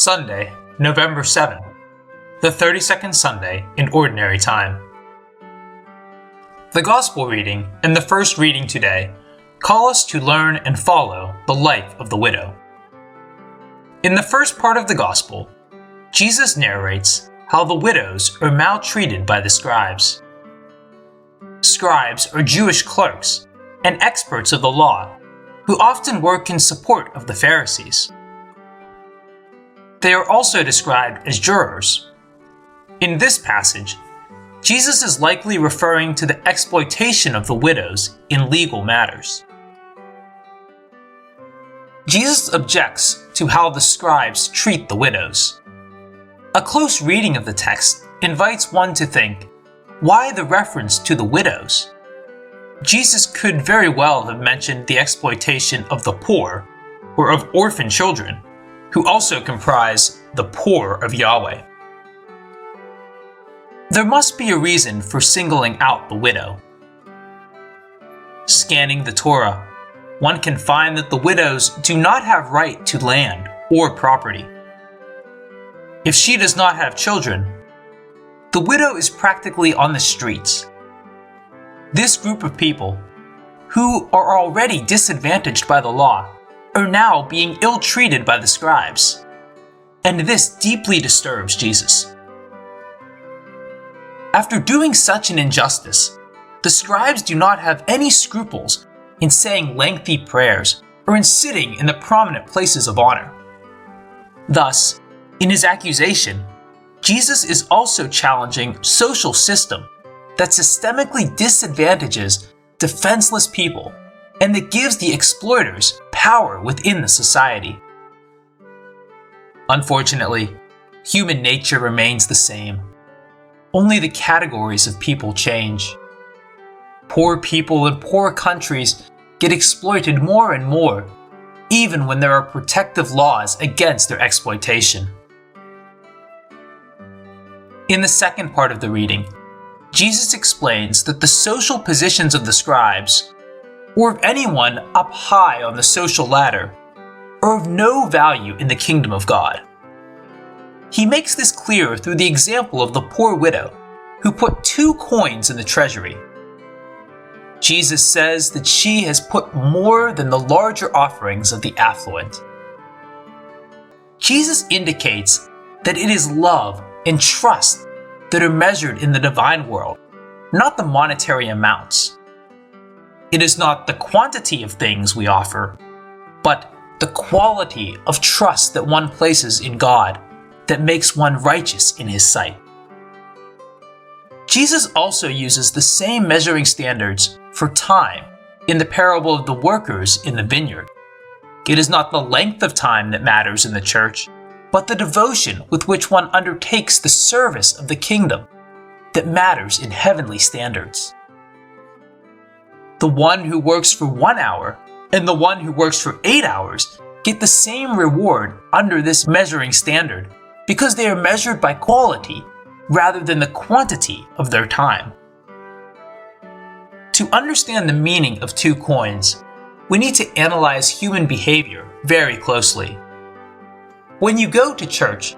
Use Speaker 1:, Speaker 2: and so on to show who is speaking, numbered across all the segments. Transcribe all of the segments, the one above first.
Speaker 1: Sunday, November 7th, the 32nd Sunday in Ordinary Time. The Gospel reading and the first reading today call us to learn and follow the life of the widow. In the first part of the Gospel, Jesus narrates how the widows are maltreated by the scribes. Scribes are Jewish clerks and experts of the law who often work in support of the Pharisees. They are also described as jurors. In this passage, Jesus is likely referring to the exploitation of the widows in legal matters. Jesus objects to how the scribes treat the widows. A close reading of the text invites one to think, why the reference to the widows? Jesus could very well have mentioned the exploitation of the poor or of orphan children, who also comprise the poor of Yahweh. There must be a reason for singling out the widow. Scanning the Torah, one can find that the widows do not have right to land or property. If she does not have children, the widow is practically on the streets. This group of people, who are already disadvantaged by the law, are now being ill-treated by the scribes, and this deeply disturbs Jesus. After doing such an injustice, the scribes do not have any scruples in saying lengthy prayers or in sitting in the prominent places of honor. Thus, in his accusation, Jesus is also challenging a social system that systemically disadvantages defenseless people and that gives the exploiters power within the society. Unfortunately, human nature remains the same. Only the categories of people change. Poor people in poor countries get exploited more and more, even when there are protective laws against their exploitation. In the second part of the reading, Jesus explains that the social positions of the scribes, or of anyone up high on the social ladder, are of no value in the kingdom of God. He makes this clear through the example of the poor widow who put 2 coins in the treasury. Jesus says that she has put more than the larger offerings of the affluent. Jesus indicates that it is love and trust that are measured in the divine world, not the monetary amounts. It is not the quantity of things we offer, but the quality of trust that one places in God that makes one righteous in His sight. Jesus also uses the same measuring standards for time in the parable of the workers in the vineyard. It is not the length of time that matters in the church, but the devotion with which one undertakes the service of the kingdom that matters in heavenly standards. The one who works for 1 hour and the one who works for 8 hours get the same reward under this measuring standard because they are measured by quality rather than the quantity of their time. To understand the meaning of 2 coins, we need to analyze human behavior very closely. When you go to church,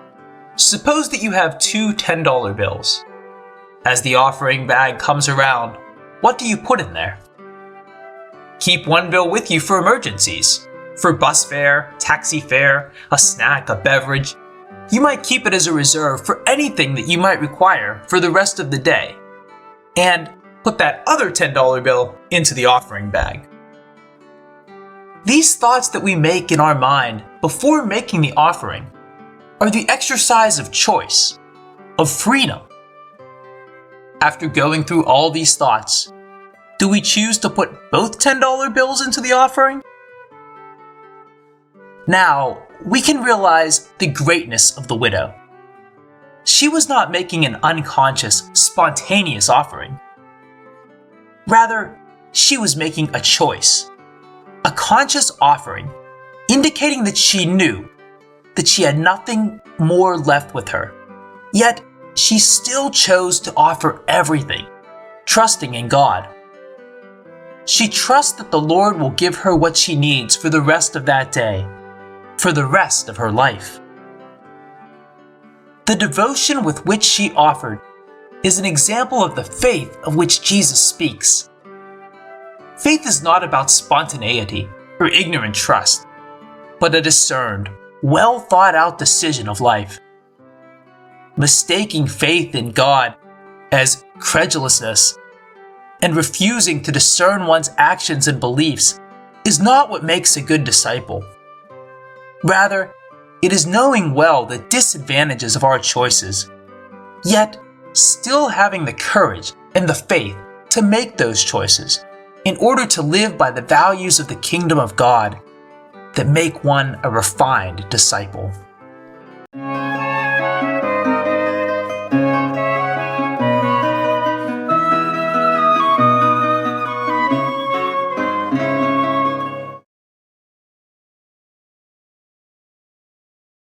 Speaker 1: suppose that you have 2 $10 bills. As the offering bag comes around, what do you put in there? Keep 1 bill with you for emergencies, for bus fare, taxi fare, a snack, a beverage. You might keep it as a reserve for anything that you might require for the rest of the day, and put that other $10 bill into the offering bag. These thoughts that we make in our mind before making the offering are the exercise of choice, of freedom. After going through all these thoughts, do we choose to put both $10 bills into the offering? Now, we can realize the greatness of the widow. She was not making an unconscious, spontaneous offering. Rather, she was making a choice, a conscious offering, indicating that she knew that she had nothing more left with her. Yet, she still chose to offer everything, trusting in God. She trusts that the Lord will give her what she needs for the rest of that day, for the rest of her life. The devotion with which she offered is an example of the faith of which Jesus speaks. Faith is not about spontaneity or ignorant trust, but a discerned, well thought out decision of life. Mistaking faith in God as credulousness and refusing to discern one's actions and beliefs is not what makes a good disciple. Rather, it is knowing well the disadvantages of our choices, yet still having the courage and the faith to make those choices in order to live by the values of the kingdom of God that make one a refined disciple.